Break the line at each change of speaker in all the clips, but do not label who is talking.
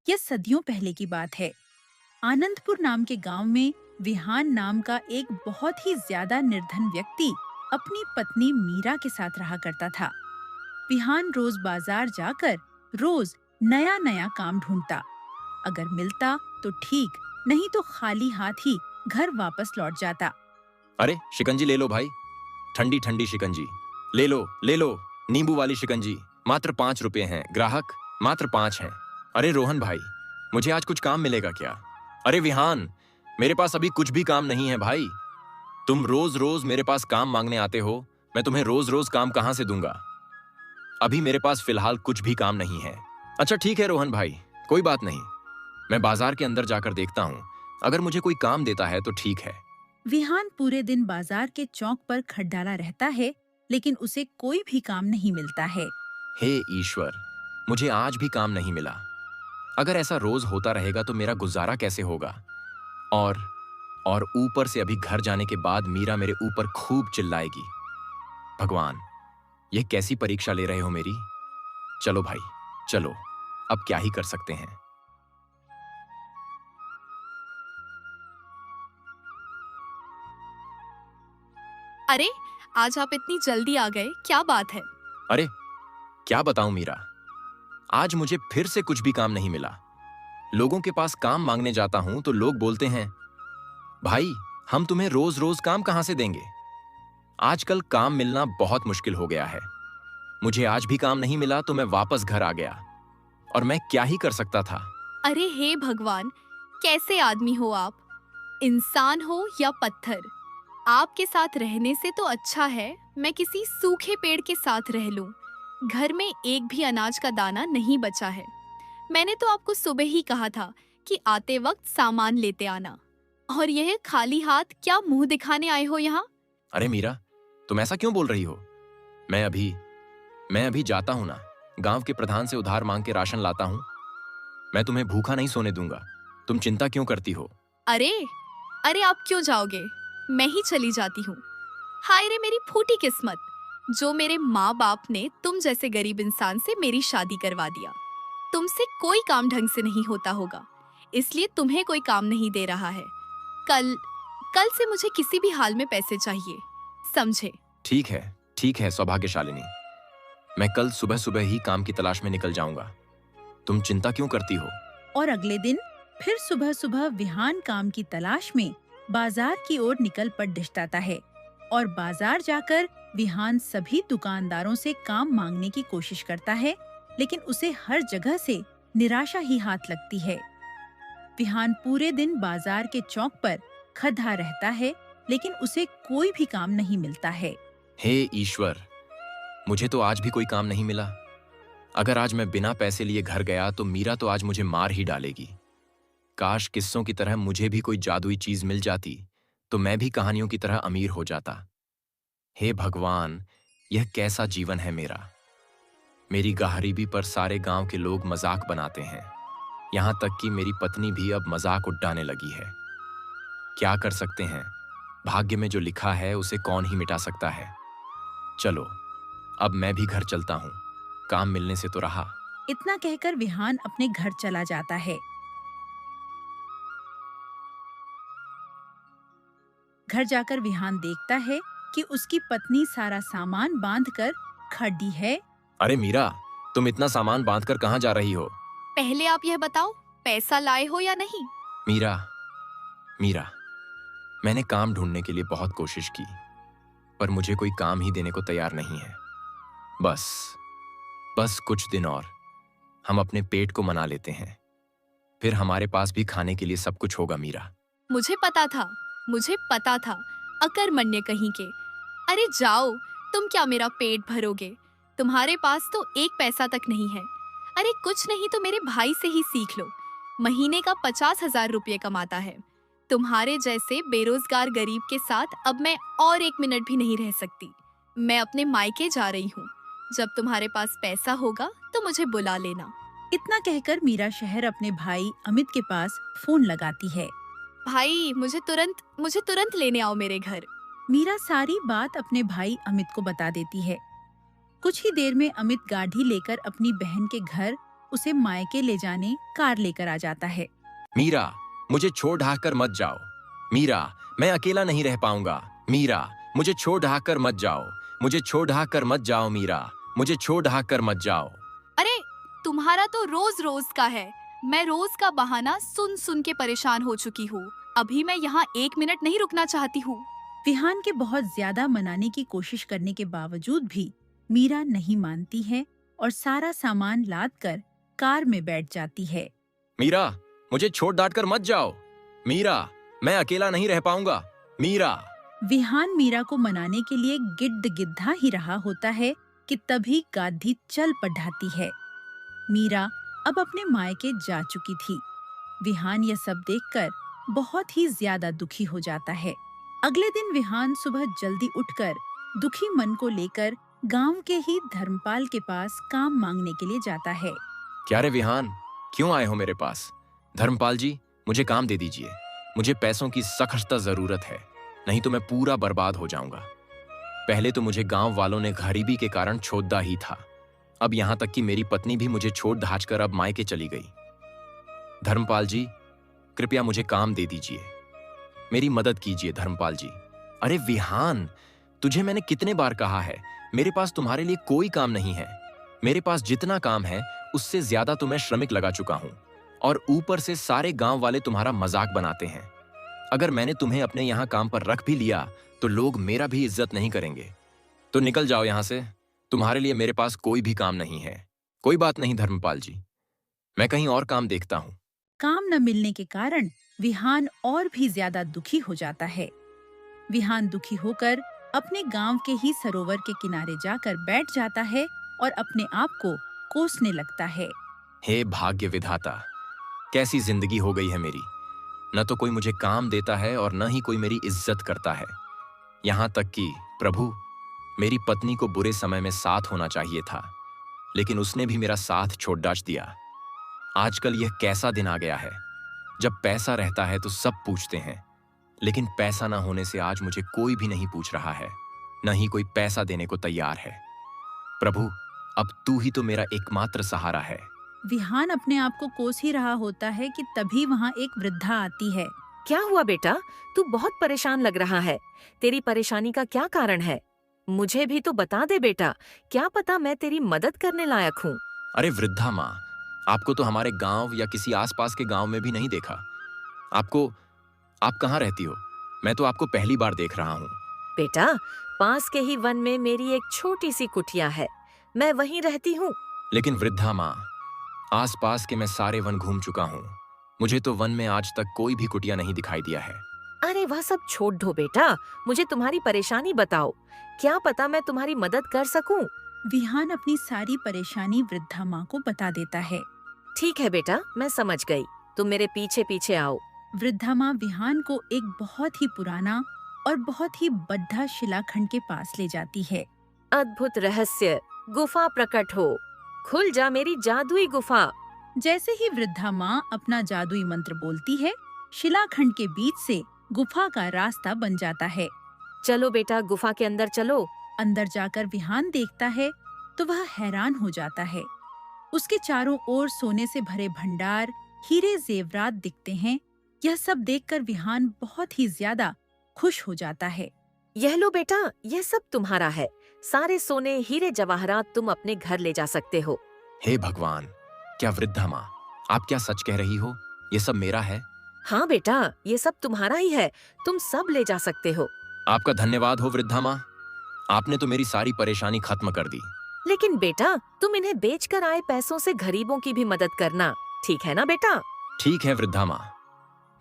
यह सदियों पहले की बात है। आनंदपुर नाम के गांव में विहान नाम का एक बहुत ही ज्यादा निर्धन व्यक्ति अपनी पत्नी मीरा के साथ रहा करता था। विहान रोज बाजार जाकर रोज नया नया काम ढूंढता। अगर मिलता तो ठीक, नहीं तो खाली हाथ ही घर वापस लौट जाता।
अरे शिकंजी ले लो भाई, ठंडी ठंडी शिकंजी। ले लो ले लो, नींबू वाली शिकंजी। मात्र 5 रुपए हैं। ग्राहक मात्र 5 हैं। अरे रोहन भाई, मुझे आज कुछ काम मिलेगा क्या? अरे विहान, मेरे पास अभी कुछ भी काम नहीं है भाई। तुम रोज रोज मेरे पास काम मांगने आते हो, मैं तुम्हें रोज रोज काम कहां से दूंगा? अभी मेरे पास फिलहाल कुछ भी काम नहीं है। अच्छा ठीक है रोहन भाई, कोई बात नहीं, मैं बाजार के अंदर जाकर देखता हूँ। अगर मुझे कोई काम देता है तो ठीक है।
विहान पूरे दिन बाजार के चौक पर खड्डाला रहता है, लेकिन उसे कोई भी काम नहीं मिलता है।
हे ईश्वर, मुझे आज भी काम नहीं मिला। अगर ऐसा रोज होता रहेगा तो मेरा गुजारा कैसे होगा? और ऊपर से अभी घर जाने के बाद मीरा मेरे ऊपर खूब चिल्लाएगी। भगवान, यह कैसी परीक्षा ले रहे हो मेरी? चलो भाई, चलो, अब क्या ही कर सकते हैं।
अरे, आज आप इतनी जल्दी आ गए, क्या बात है?
अरे क्या बताऊं मीरा, आज मुझे फिर से कुछ भी काम नहीं मिला। लोगों के पास काम मांगने जाता हूं तो लोग बोलते हैं, भाई हम तुम्हें रोज रोज काम कहां से देंगे? आजकल काम मिलना बहुत मुश्किल हो गया है। मुझे आज भी काम नहीं मिला तो मैं वापस घर आ गया, और मैं क्या ही कर सकता था।
अरे हे भगवान, कैसे आदमी हो आप? इंसान हो या पत्थर, आपके साथ रहने से तो अच्छा है मैं किसी सूखे पेड़ के साथ रह लूं। घर में एक भी अनाज का दाना नहीं बचा है। मैंने तो आपको सुबह ही कहा था कि आते वक्त सामान लेते आना, और यह खाली हाथ क्या मुंह दिखाने आए हो यहाँ?
अरे मीरा, तुम ऐसा क्यों बोल रही हो? मैं अभी जाता हूं ना, गांव के प्रधान से उधार मांग के राशन लाता हूं। मैं तुम्हें भूखा नहीं सोने दूंगा। तुम चिंता क्यों करती हो?
अरे अरे, आप क्यों जाओगे? मैं ही चली जाती हूँ। हाय रे मेरी फूटी किस्मत, जो मेरे माँ बाप ने तुम जैसे गरीब इंसान से मेरी शादी करवा दिया। तुमसे कोई काम ढंग से नहीं होता होगा, इसलिए तुम्हें कोई काम नहीं दे रहा है। कल कल से मुझे किसी भी हाल में पैसे चाहिए, समझे?
ठीक है सौभाग्यशालिनी, मैं कल सुबह सुबह ही काम की तलाश में निकल जाऊंगा। तुम चिंता क्यों करती हो?
और अगले दिन फिर सुबह सुबह विहान काम की तलाश में बाजार की ओर निकल पड़ डिशटाता है। और बाजार जाकर विहान सभी दुकानदारों से काम मांगने की कोशिश करता है, लेकिन उसे हर जगह से निराशा ही हाथ लगती है। विहान पूरे दिन बाजार के चौक पर खड़ा रहता है, लेकिन उसे कोई भी काम नहीं मिलता है।
हे ईश्वर, मुझे तो आज भी कोई काम नहीं मिला। अगर आज मैं बिना पैसे लिए घर गया तो मीरा तो आज मुझे मार ही डालेगी। काश किस्सों की तरह मुझे भी कोई जादुई चीज मिल जाती तो मैं भी कहानियों की तरह अमीर हो जाता। हे भगवान, यह कैसा जीवन है मेरा। मेरी गरीबी पर सारे गांव के लोग मजाक बनाते हैं, यहां तक कि मेरी पत्नी भी अब मजाक उड़ाने लगी है। क्या कर सकते हैं, भाग्य में जो लिखा है उसे कौन ही मिटा सकता है। चलो, अब मैं भी घर चलता हूँ, काम मिलने से तो रहा।
इतना कहकर विहान अपने घर चला जाता है। घर जाकर विहान देखता है कि उसकी पत्नी सारा सामान बांधकर खड़ी है।
अरे मीरा, तुम इतना सामान बांधकर कहाँ जा रही हो?
पहले आप यह बताओ, पैसा लाए हो या नहीं?
मीरा, मैंने काम ढूंढने के लिए बहुत कोशिश की, पर मुझे कोई काम ही देने को तैयार नहीं है। बस कुछ दिन और हम अपने पेट को मना लेते हैं, फिर हमारे पास भी खाने के लिए सब कुछ होगा। मीरा,
मुझे पता था, अकर्मण्य कहीं के। अरे जाओ, तुम क्या मेरा पेट भरोगे? तुम्हारे पास तो एक पैसा तक नहीं है। अरे कुछ नहीं तो मेरे भाई से ही सीख लो, महीने का 50,000 रुपये कमाता है। तुम्हारे जैसे बेरोजगार गरीब के साथ अब मैं और 1 मिनट भी नहीं रह सकती। मैं अपने मायके जा रही हूँ। जब तुम्हारे पास पैसा होगा तो मुझे बुला लेना।
इतना कहकर मीरा शहर अपने भाई अमित के पास फोन लगाती है।
भाई, मुझे तुरंत लेने आओ मेरे घर।
मीरा सारी बात अपने भाई अमित को बता देती है। कुछ ही देर में अमित गाड़ी लेकर अपनी बहन के घर उसे मायके ले जाने कार लेकर आ जाता है।
मीरा, मुझे छोड़ ढाक कर मत जाओ। मीरा, मैं अकेला नहीं रह पाऊंगा। मीरा, मुझे छोड़ ढाक कर मत जाओ। मुझे छोड़ ढाक कर मत जाओ मीरा, मुझे छोड़ ढाक कर मत जाओ।
अरे तुम्हारा तो रोज रोज का है। मैं रोज का बहाना सुन सुन के परेशान हो चुकी हूँ। अभी मैं यहाँ 1 मिनट नहीं रुकना चाहती हूँ।
विहान के बहुत ज्यादा मनाने की कोशिश करने के बावजूद भी मीरा नहीं मानती है और सारा सामान लाद कर कार में बैठ जाती है।
मीरा, मुझे छोड़ डांट कर मत जाओ। मीरा, मैं अकेला नहीं रह पाऊंगा। मीरा।
विहान मीरा को मनाने के लिए गिद्ध गिद्धा ही रहा होता है कि तभी गाधी चल पढ़ाती है। मीरा अब अपने मायके जा चुकी थी। विहान यह सब देखकर बहुत ही ज्यादा दुखी हो जाता है। अगले दिन विहान सुबह जल्दी उठकर दुखी मन को लेकर गांव के ही धर्मपाल के पास काम मांगने के लिए जाता है।
क्या रे विहान, क्यों आए हो मेरे पास? धर्मपाल जी, मुझे काम दे दीजिए। मुझे पैसों की सख्त जरूरत है, नहीं तो मैं पूरा बर्बाद हो जाऊंगा। पहले तो मुझे गांव वालों ने गरीबी के कारण छोड़ा ही था, अब यहां तक कि मेरी पत्नी भी मुझे छोड़ ढाच कर अब मायके चली गई। धर्मपाल जी, कृपया मुझे काम दे दीजिए, मेरी मदद कीजिए धर्मपाल जी। अरे विहान, तुझे मैंने कितने बार कहा है, मेरे पास तुम्हारे लिए कोई काम नहीं है। मेरे पास जितना काम है उससे ज्यादा तो मैं श्रमिक लगा चुका हूं, और ऊपर से सारे गांव वाले तुम्हारा मजाक बनाते हैं। अगर मैंने तुम्हें अपने यहां काम पर रख भी लिया तो लोग मेरा भी इज्जत नहीं करेंगे। तो निकल जाओ यहां से, तुम्हारे लिए मेरे पास कोई भी काम नहीं है। कोई बात नहीं धर्मपाल जी, मैं कहीं और काम देखता हूं।
काम न मिलने के कारण विहान और भी ज्यादा दुखी हो जाता है। विहान दुखी होकर अपने गांव के ही सरोवर के किनारे जाकर बैठ जाता है और अपने आप को कोसने लगता है।
हे भाग्य विधाता, कैसी जिंदगी हो गई है मेरी। न तो कोई मुझे काम देता है और न ही कोई मेरी इज्जत करता है। यहां तक कि प्रभु, मेरी पत्नी को बुरे समय में साथ होना चाहिए था, लेकिन उसने भी मेरा साथ छोड़ डाच दिया। आजकल यह कैसा दिन आ गया है, जब पैसा रहता है तो सब पूछते हैं, लेकिन पैसा ना होने से आज मुझे कोई भी नहीं पूछ रहा है, न ही कोई पैसा देने को तैयार है। प्रभु, अब तू ही तो मेरा एकमात्र सहारा है।
विहान अपने आप को कोस ही रहा होता है कि तभी वहाँ एक वृद्धा आती है।
क्या हुआ बेटा, तू बहुत परेशान लग रहा है। तेरी परेशानी का क्या कारण है? मुझे भी तो बता दे बेटा, क्या पता मैं तेरी मदद करने लायक हूँ।
अरे वृद्धा माँ, आपको तो हमारे गांव या किसी आसपास के गांव में भी नहीं देखा। आप कहाँ रहती हो? मैं तो आपको पहली बार देख रहा हूँ।
बेटा, पास के ही वन में मेरी एक छोटी सी कुटिया है, मैं वहीं रहती हूँ।
लेकिन वृद्धा माँ, आसपास के मैं सारे वन घूम चुका हूँ, मुझे तो वन में आज तक कोई भी कुटिया नहीं दिखाई दिया है।
अरे वह सब छोड़ दो बेटा, मुझे तुम्हारी परेशानी बताओ, क्या पता मैं तुम्हारी मदद कर सकूं।
विहान अपनी सारी परेशानी वृद्धा माँ को बता देता है।
ठीक है बेटा, मैं समझ गई, तुम मेरे पीछे पीछे आओ।
वृद्धा माँ विहान को एक बहुत ही पुराना और बहुत ही बद्धा शिलाखंड के पास ले जाती है।
अद्भुत रहस्य, गुफा प्रकट हो, खुल जा मेरी जादुई गुफा।
जैसे ही वृद्धा माँ अपना जादुई मंत्र बोलती है, शिलाखंड के बीच से गुफा का रास्ता बन जाता है।
चलो बेटा, गुफा के अंदर चलो।
अंदर जाकर विहान देखता है तो वह हैरान हो जाता है। उसके चारों ओर सोने से भरे भंडार, हीरे जेवरात दिखते हैं। यह सब देखकर विहान बहुत ही ज्यादा खुश हो जाता है।
यह लो बेटा, यह सब तुम्हारा है, सारे सोने हीरे जवाहरात तुम अपने घर ले जा सकते हो।
हे भगवान, क्या वृद्धा माँ, आप क्या सच कह रही हो? ये सब मेरा है?
हाँ बेटा, ये सब तुम्हारा ही है, तुम सब ले जा सकते हो।
आपका धन्यवाद हो वृद्धा माँ, आपने तो मेरी सारी परेशानी खत्म कर दी।
लेकिन बेटा, तुम इन्हें बेचकर आए पैसों से गरीबों की भी मदद करना, ठीक है ना बेटा?
ठीक है वृद्धा माँ,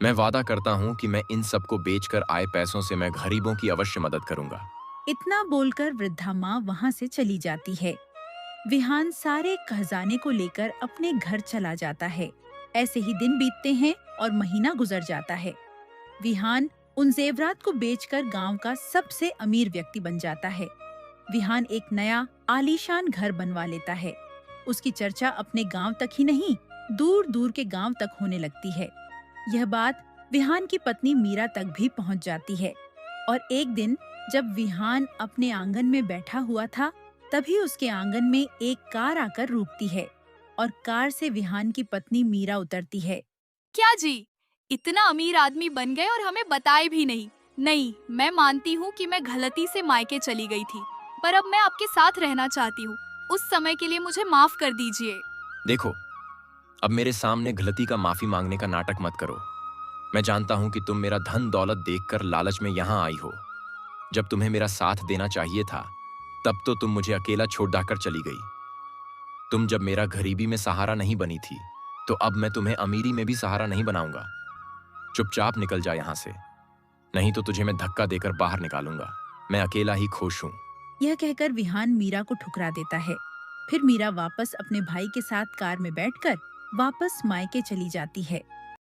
मैं वादा करता हूँ कि मैं इन सबको बेचकर आए पैसों से मैं गरीबों की अवश्य मदद करूंगा।
इतना बोलकर वृद्धा माँ वहाँ से चली जाती है। विहान सारे खजाने को लेकर अपने घर चला जाता है। ऐसे ही दिन बीतते हैं और महीना गुजर जाता है। विहान उन जेवरात को बेचकर गांव का सबसे अमीर व्यक्ति बन जाता है। विहान एक नया आलीशान घर बनवा लेता है। उसकी चर्चा अपने गांव तक ही नहीं, दूर दूर के गांव तक होने लगती है। यह बात विहान की पत्नी मीरा तक भी पहुंच जाती है। और एक दिन जब विहान अपने आंगन में बैठा हुआ था, तभी उसके आंगन में एक कार आकर रुकती है। और कार से विहान की पत्नी मीरा उतरती है।
क्या जी, इतना अमीर आदमी बन गए और हमें बताए भी नहीं। नहीं, मैं मानती हूँ कि मैं गलती से मायके चली गई थी, पर अब मैं आपके साथ रहना चाहती हूँ। उस समय के लिए मुझे माफ कर दीजिए।
देखो, अब मेरे सामने गलती का माफी मांगने का नाटक मत करो। मैं जानता हूं कि तुम मेरा धन दौलत देखकर लालच में यहां आई हो। जब तुम्हें मेरा साथ देना चाहिए था, तब तो तुम मुझे अकेला छोड़ कर चली गई। तुम जब मेरा गरीबी में सहारा नहीं बनी थी, तो अब मैं तुम्हें अमीरी में भी सहारा नहीं बनाऊंगा। चुपचाप निकल जा यहां से, नहीं तो तुझे मैं धक्का देकर बाहर निकालूंगा। मैं अकेला ही खुश हूं।
यह कहकर विहान मीरा को ठुकरा देता है। फिर मीरा वापस अपने भाई के साथ कार में बैठकर वापस मायके चली जाती है।